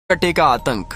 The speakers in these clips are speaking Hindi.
कटे का आतंक।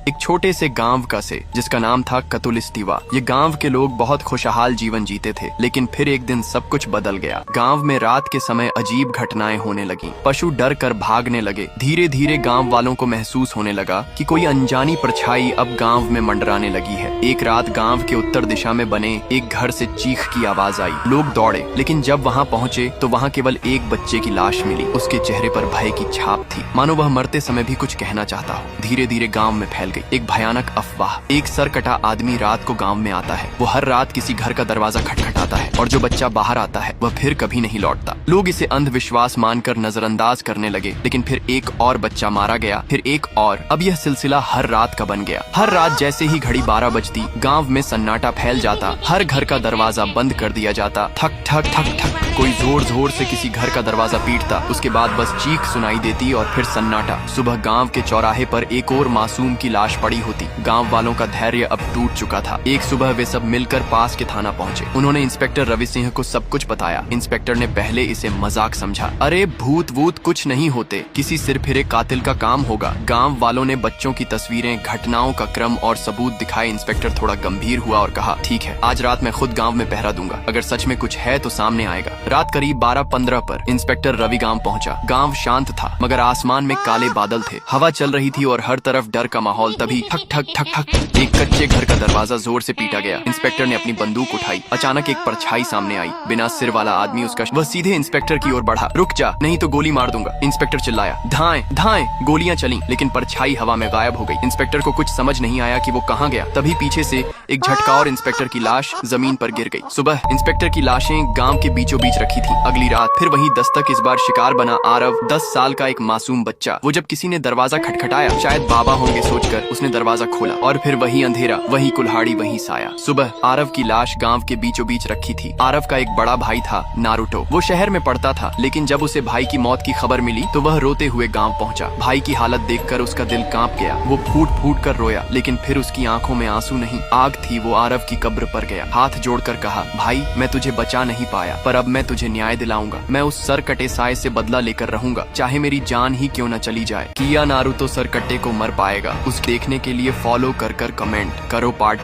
एक छोटे से गांव का से जिसका नाम था कतुलिस्तीवा। ये गांव के लोग बहुत खुशहाल जीवन जीते थे, लेकिन फिर एक दिन सब कुछ बदल गया। गांव में रात के समय अजीब घटनाएं होने लगी। पशु डर कर भागने लगे। धीरे धीरे गांव वालों को महसूस होने लगा कि कोई अनजानी परछाई अब गांव में मंडराने लगी है। एक रात गांव के उत्तर दिशा में बने एक घर से चीख की आवाज आई। लोग दौड़े, लेकिन जब वहां पहुंचे तो वहां केवल एक बच्चे की लाश मिली। उसके चेहरे पर भय की छाप थी, मानो वह मरते समय भी कुछ कहना चाहता हो। धीरे धीरे गांव में फैल गई एक भयानक अफवाह। एक सरकटा आदमी रात को गांव में आता है। वो हर रात किसी घर का दरवाजा खटखटाता है और जो बच्चा बाहर आता है वह फिर कभी नहीं लौटता। लोग इसे अंधविश्वास मानकर नजरअंदाज करने लगे, लेकिन फिर एक और बच्चा मारा गया, फिर एक और। अब यह सिलसिला हर रात का बन गया। हर रात जैसे ही घड़ी 12 बजती, गांव में सन्नाटा फैल जाता। हर घर का दरवाजा बंद कर दिया जाता। ठक ठक ठक ठक कोई जोर जोर से किसी घर का दरवाजा पीटता। उसके बाद बस चीख सुनाई देती और फिर सन्नाटा। सुबह गांव के चौराहे पर एक और मासूम की लाश पड़ी होती। गांव वालों का धैर्य अब टूट चुका था। एक सुबह वे सब मिलकर पास के थाना पहुंचे। उन्होंने इंस्पेक्टर रवि सिंह को सब कुछ बताया। इंस्पेक्टर ने पहले इसे मजाक समझा। अरे भूत वूत कुछ नहीं होते, किसी सिरफिरे कातिल का काम होगा। गांव वालों ने बच्चों की तस्वीरें, घटनाओं का क्रम और सबूत दिखाए। इंस्पेक्टर थोड़ा गंभीर हुआ और कहा, ठीक है, आज रात मैं खुद गाँव में पहरा दूंगा। अगर सच में कुछ है तो सामने आएगा। रात करीब 12:15 पर इंस्पेक्टर रवि गांव पहुंचा। गांव शांत था, मगर आसमान में काले बादल थे। हवा चल रही थी और हर तरफ डर का माहौल। तभी ठक ठक ठक ठक एक कच्चे घर का दरवाजा जोर से पीटा गया। इंस्पेक्टर ने अपनी बंदूक उठाई। अचानक एक परछाई सामने आई। बिना सिर वाला आदमी वह सीधे इंस्पेक्टर की ओर बढ़ा। रुक जा, नहीं तो गोली मार दूंगा। इंस्पेक्टर चिल्लाया। धाएं धाएं। गोलियां चली, लेकिन परछाई हवा में गायब हो गई। इंस्पेक्टर को कुछ समझ नहीं आया कि वो कहाँ गया। तभी पीछे से एक झटका और इंस्पेक्टर की लाश जमीन पर गिर गई। सुबह इंस्पेक्टर की लाशें गांव के बीचों बीच रखी थी। अगली रात फिर वही दस्तक। इस बार शिकार बना आरव, 10 साल का एक मासूम बच्चा। वो जब किसी ने दरवाजा खटखटाया, शायद बाबा होंगे सोचकर, उसने दरवाजा खोला और फिर वही अंधेरा, वही कुल्हाड़ी, वही साया। सुबह आरव की लाश गांव के बीचों बीच रखी थी। आरव का एक बड़ा भाई था, नारुतो। वो शहर में पढ़ता था, लेकिन जब उसे भाई की मौत की खबर मिली तो वह रोते हुए गांव पहुंचा। भाई की हालत देखकर उसका दिल कांप गया। वो फूट फूट कर रोया, लेकिन फिर उसकी आंखों में आंसू नहीं, आग थी। वो आरव की कब्र पर गया, हाथ जोड़कर कहा, भाई मैं तुझे बचा नहीं पाया, पर अब मैं तुझे न्याय दिलाऊंगा। मैं उस सरकटे साए से बदला लेकर रहूंगा, चाहे मेरी जान ही क्यों न चली जाए। किया नारुतो सरकटे को मर पाएगा। उस देखने के लिए फॉलो कर कमेंट करो पार्ट